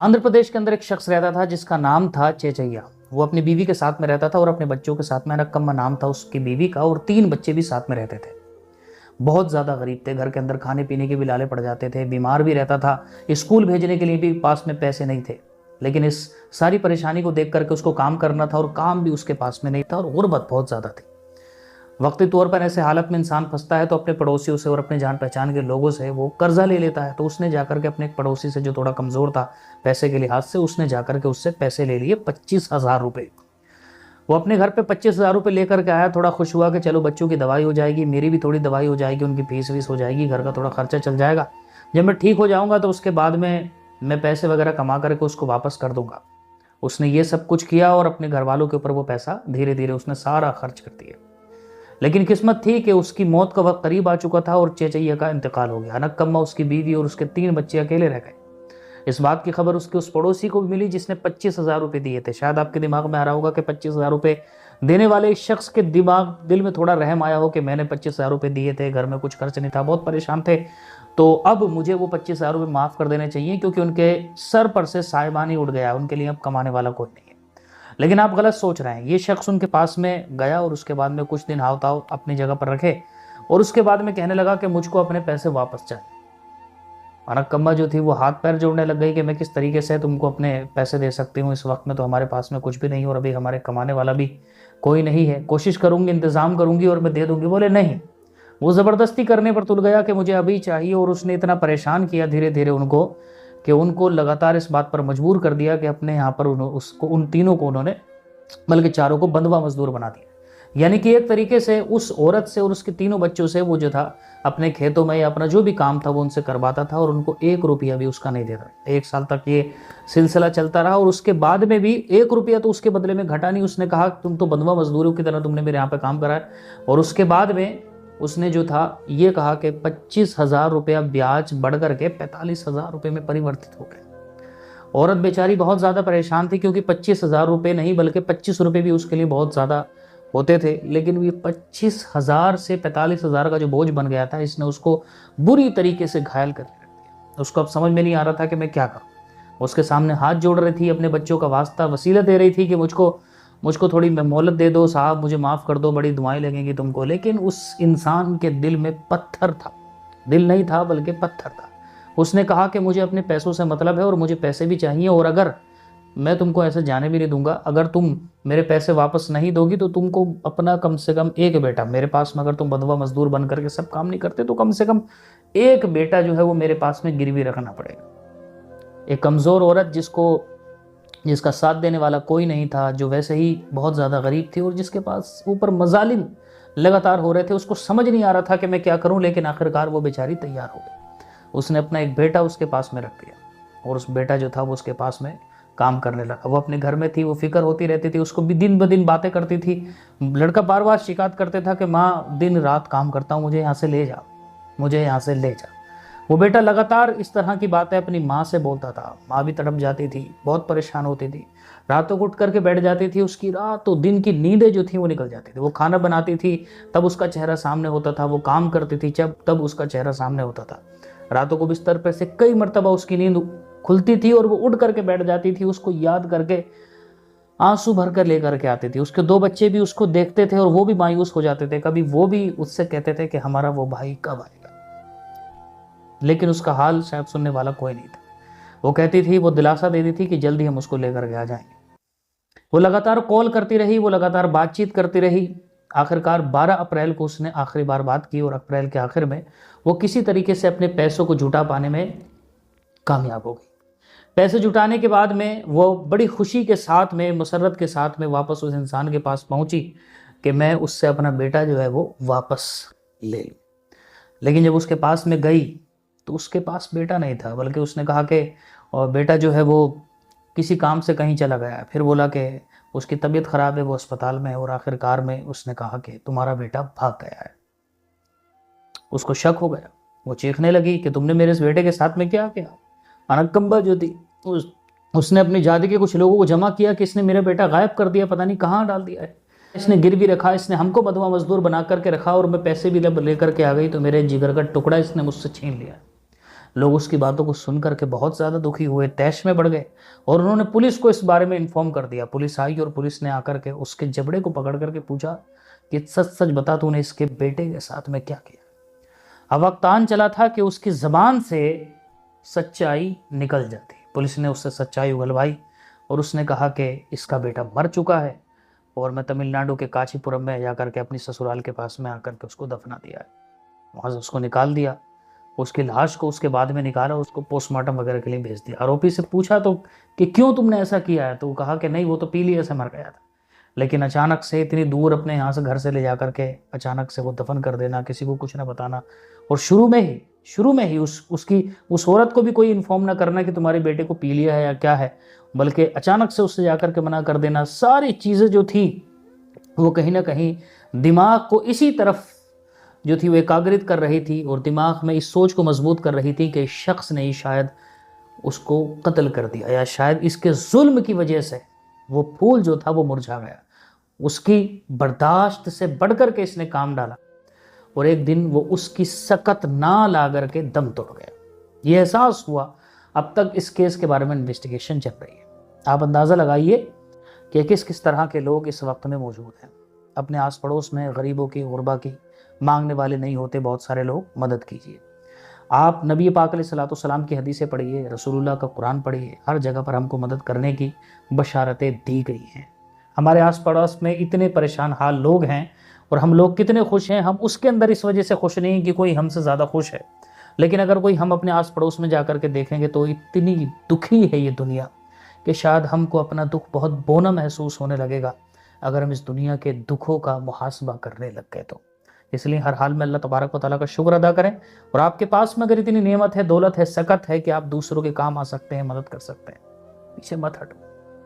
आंध्र प्रदेश के अंदर एक शख्स रहता था जिसका नाम था चेचैया। वो अपनी बीवी के साथ में रहता था और अपने बच्चों के साथ में। नक्कम्मा नाम था उसकी बीवी का और 3 बच्चे भी साथ में रहते थे। बहुत ज़्यादा गरीब थे, घर के अंदर खाने पीने के भी लाले पड़ जाते थे, बीमार भी रहता था, स्कूल भेजने के लिए भी पास में पैसे नहीं थे। लेकिन इस सारी परेशानी को देख करके उसको काम करना था और काम भी उसके पास में नहीं था और गुर्बत बहुत ज़्यादा थी। वक्ती तौर पर ऐसे हालत में इंसान फंसता है तो अपने पड़ोसियों से और अपने जान पहचान के लोगों से वो कर्जा ले लेता है। तो उसने जाकर के अपने एक पड़ोसी से जो थोड़ा कमज़ोर था पैसे के लिहाज से, उसने जाकर के उससे पैसे ले लिए 25,000 रुपये। वो अपने घर पे 25,000 रुपये लेकर के आया, थोड़ा खुश हुआ कि चलो बच्चों की दवाई हो जाएगी, मेरी भी थोड़ी दवाई हो जाएगी, उनकी फीस वीस हो जाएगी, घर का थोड़ा खर्चा चल जाएगा। जब मैं ठीक हो जाऊंगा तो उसके बाद में मैं पैसे वगैरह कमा करके उसको वापस कर दूंगा। उसने ये सब कुछ किया और अपने घर वालों के ऊपर वो पैसा धीरे धीरे उसने सारा खर्च कर दिया। लेकिन किस्मत थी कि उसकी मौत का वक्त करीब आ चुका था और चेचैया का इंतकाल हो गया। नक्कम्मा, उसकी बीवी और उसके 3 बच्चे अकेले रह गए। इस बात की खबर उसके उस पड़ोसी को भी मिली जिसने 25,000 रुपये दिए थे। शायद आपके दिमाग में आ रहा होगा कि 25,000 रुपये देने वाले इस शख्स के दिल में थोड़ा रहम आया हो कि मैंने 25,000 रुपये दिए थे, घर में कुछ खर्च नहीं था, बहुत परेशान थे, तो अब मुझे वो 25,000 रुपये माफ़ कर देने चाहिए क्योंकि उनके सर पर से साहिबान ही उड़ गया, उनके लिए अब कमाने वाला कोई नहीं है। लेकिन आप गलत सोच रहे हैं। ये शख्स उनके पास में गया और उसके बाद में कुछ दिन हाव ताव अपनी जगह पर रखे और उसके बाद में कहने लगा कि मुझको अपने पैसे वापस चाहिए। नक्कम्मा जो थी वो हाथ पैर जोड़ने लग गई कि मैं किस तरीके से तुमको अपने पैसे दे सकती हूँ, इस वक्त में तो हमारे पास में कुछ भी नहीं और अभी हमारे कमाने वाला भी कोई नहीं है, कोशिश करूंगी, इंतज़ाम करूंगी और मैं दे दूंगी। बोले नहीं। वो ज़बरदस्ती करने पर तुल गया कि मुझे अभी चाहिए और उसने इतना परेशान किया धीरे धीरे उनको कि उनको लगातार इस बात पर मजबूर कर दिया कि अपने यहाँ पर उसको उन तीनों को उन्होंने, बल्कि चारों को बंधुआ मजदूर बना दिया। यानी कि एक तरीके से उस औरत से और उसके तीनों बच्चों से वो जो था अपने खेतों में या अपना जो भी काम था वो उनसे करवाता था और उनको 1 रुपया भी उसका नहीं देता। 1 साल तक ये सिलसिला चलता रहा और उसके बाद में भी 1 रुपया तो उसके बदले में घटा नहीं। उसने कहा तुम तो बंधुआ मजदूरों की तरह तुमने मेरे यहाँ पे काम करा है। और उसके बाद में उसने जो था ये कहा कि 25,000 रुपया ब्याज बढ़ करके 45,000 रुपये में परिवर्तित हो गए। औरत बेचारी बहुत ज़्यादा परेशान थी क्योंकि 25,000 रुपये नहीं बल्कि 25 रुपये भी उसके लिए बहुत ज़्यादा होते थे। लेकिन ये 25,000 से 45,000 का जो बोझ बन गया था, इसने उसको बुरी तरीके से घायल करके रख दिया। उसको अब समझ में नहीं आ रहा था कि मैं क्या करूं। उसके सामने हाथ जोड़ रही थी, अपने बच्चों का वास्ता वसीयत दे रही थी कि मुझको थोड़ी मोहलत दे दो साहब, मुझे माफ़ कर दो, बड़ी दुआएं लगेंगी तुमको। लेकिन उस इंसान के दिल में पत्थर था, दिल नहीं था बल्कि पत्थर था। उसने कहा कि मुझे अपने पैसों से मतलब है और मुझे पैसे भी चाहिए और अगर मैं तुमको ऐसे जाने भी नहीं दूंगा, अगर तुम मेरे पैसे वापस नहीं दोगी तो तुमको अपना कम से कम एक बेटा मेरे पास में, अगर तुम बंधुआ मजदूर बन करके सब काम नहीं करते तो कम से कम एक बेटा जो है वो मेरे पास में गिरवी रखना पड़ेगा। एक कमज़ोर औरत जिसका साथ देने वाला कोई नहीं था, जो वैसे ही बहुत ज़्यादा गरीब थी और जिसके पास ऊपर मजालिम लगातार हो रहे थे, उसको समझ नहीं आ रहा था कि मैं क्या करूं। लेकिन आखिरकार वो बेचारी तैयार हो गई। उसने अपना एक बेटा उसके पास में रख दिया और उस बेटा जो था वो उसके पास में काम करने लगा। वो अपने घर में थी, वो फिक्र होती रहती थी, उसको भी दिन ब दिन बातें करती थी। लड़का बार बार शिकायत करते था कि माँ दिन रात काम करता हूँ, मुझे यहाँ से ले जा, मुझे यहाँ से ले जा। वो बेटा लगातार इस तरह की बातें अपनी माँ से बोलता था। माँ भी तड़प जाती थी, बहुत परेशान होती थी, रातों को उठ करके बैठ जाती थी। उसकी रातों दिन की नींदें जो थी वो निकल जाती थी। वो खाना बनाती थी तब उसका चेहरा सामने होता था, वो काम करती थी तब उसका चेहरा सामने होता था। रातों को बिस्तर पर से कई मरतबा उसकी नींद खुलती थी और वो उठ करके बैठ जाती थी, उसको याद करके आंसू भर कर लेकर के आती थी। उसके 2 बच्चे भी उसको देखते थे और वो भी मायूस हो जाते थे। कभी वो भी उससे कहते थे कि हमारा वो भाई कब आएगा, लेकिन उसका हाल शायद सुनने वाला कोई नहीं था। वो कहती थी, वो दिलासा देती थी कि जल्दी हम उसको लेकर के आ जाएंगे। वो लगातार कॉल करती रही, वो लगातार बातचीत करती रही। आखिरकार 12 अप्रैल को उसने आखिरी बार बात की और अप्रैल के आखिर में वो किसी तरीके से अपने पैसों को जुटा पाने में कामयाब हो गई। पैसे जुटाने के बाद में वो बड़ी खुशी के साथ में, मुसर्रत के साथ में वापस उस इंसान के पास पहुंची कि मैं उससे अपना बेटा जो है वो वापस ले लूँ। लेकिन जब उसके पास में गई तो उसके पास बेटा नहीं था, बल्कि उसने कहा कि और बेटा जो है वो किसी काम से कहीं चला गया है। फिर बोला कि उसकी तबीयत ख़राब है, वो अस्पताल में है। और आखिरकार में उसने कहा कि तुम्हारा बेटा भाग गया है। उसको शक हो गया, वो चीखने लगी कि तुमने मेरे इस बेटे के साथ में क्या किया। अनकम्बा जो थी उसने अपनी जाति के कुछ लोगों को जमा किया कि इसने मेरा बेटा गायब कर दिया, पता नहीं कहाँ डाल दिया है, इसने गिरवी रखा, इसने हमको बंधुआ मजदूर बना करके रखा और मैं पैसे भी लेकर के आ गई तो मेरे जिगर का टुकड़ा इसने मुझसे छीन लिया। लोग उसकी बातों को सुन करके बहुत ज़्यादा दुखी हुए, तैश में बढ़ गए और उन्होंने पुलिस को इस बारे में इन्फॉर्म कर दिया। पुलिस आई और पुलिस ने आकर के उसके जबड़े को पकड़ करके पूछा कि सच सच बता, तूने इसके बेटे के साथ में क्या किया। अब वक्त आन चला था कि उसकी ज़बान से सच्चाई निकल जाती। पुलिस ने उससे सच्चाई उगलवाई और उसने कहा कि इसका बेटा मर चुका है और मैं तमिलनाडु के कांचीपुरम में जाकर के अपनी ससुराल के पास में आकर के उसको दफना दिया है। वहाँ से उसको निकाल दिया, उसकी लाश को उसके बाद में निकाला, उसको पोस्टमार्टम वगैरह के लिए भेज दिया। आरोपी से पूछा तो कि क्यों तुमने ऐसा किया है, तो वो कहा कि नहीं, वो तो पीलिया से मर गया था। लेकिन अचानक से इतनी दूर अपने यहाँ से घर से ले जा करके अचानक से वो दफन कर देना, किसी को कुछ ना बताना, और शुरू में ही उस औरत को भी कोई इन्फॉर्म ना करना कि तुम्हारे बेटे को पीलिया है या क्या है, बल्कि अचानक से उससे जाकर के मना कर देना। सारी चीज़ें जो थी वो कहीं ना कहीं दिमाग को इसी तरफ जो थी वो एकाग्रित कर रही थी और दिमाग में इस सोच को मजबूत कर रही थी कि इस शख्स ने ही शायद उसको कत्ल कर दिया, या शायद इसके जुल्म की वजह से वो फूल जो था वो मुरझा गया। उसकी बर्दाश्त से बढ़कर के इसने काम डाला और एक दिन वो उसकी सकत ना ला करके दम तोड़ गया। ये एहसास हुआ। अब तक इस केस के बारे में इन्वेस्टिगेशन चल रही है। आप अंदाज़ा लगाइए कि किस किस तरह के लोग इस वक्त में मौजूद हैं। अपने आस पड़ोस में गरीबों की, गुरबा की, मांगने वाले नहीं होते बहुत सारे लोग, मदद कीजिए। आप नबी पाक अलैहिस्सलाम की हदीसें पढ़िए, रसूलुल्लाह का कुरान पढ़िए। हर जगह पर हमको मदद करने की बशारतें दी गई हैं। हमारे आस पड़ोस में इतने परेशान हाल लोग हैं और हम लोग कितने खुश हैं। हम उसके अंदर इस वजह से खुश नहीं कि कोई हमसे ज़्यादा खुश है, लेकिन अगर कोई हम अपने आस पड़ोस में जाकर के देखेंगे तो इतनी दुखी है ये दुनिया कि शायद हमको अपना दुख बहुत बोना महसूस होने लगेगा अगर हम इस दुनिया के दुखों का मुहासबा करने लग गए तो। इसलिए हर हाल में अल्लाह तबारक व तआला का शुक्र अदा करें। और आपके पास में अगर इतनी नेमत है, दौलत है, सकत है कि आप दूसरों के काम आ सकते हैं, मदद कर सकते हैं, पीछे मत हटो।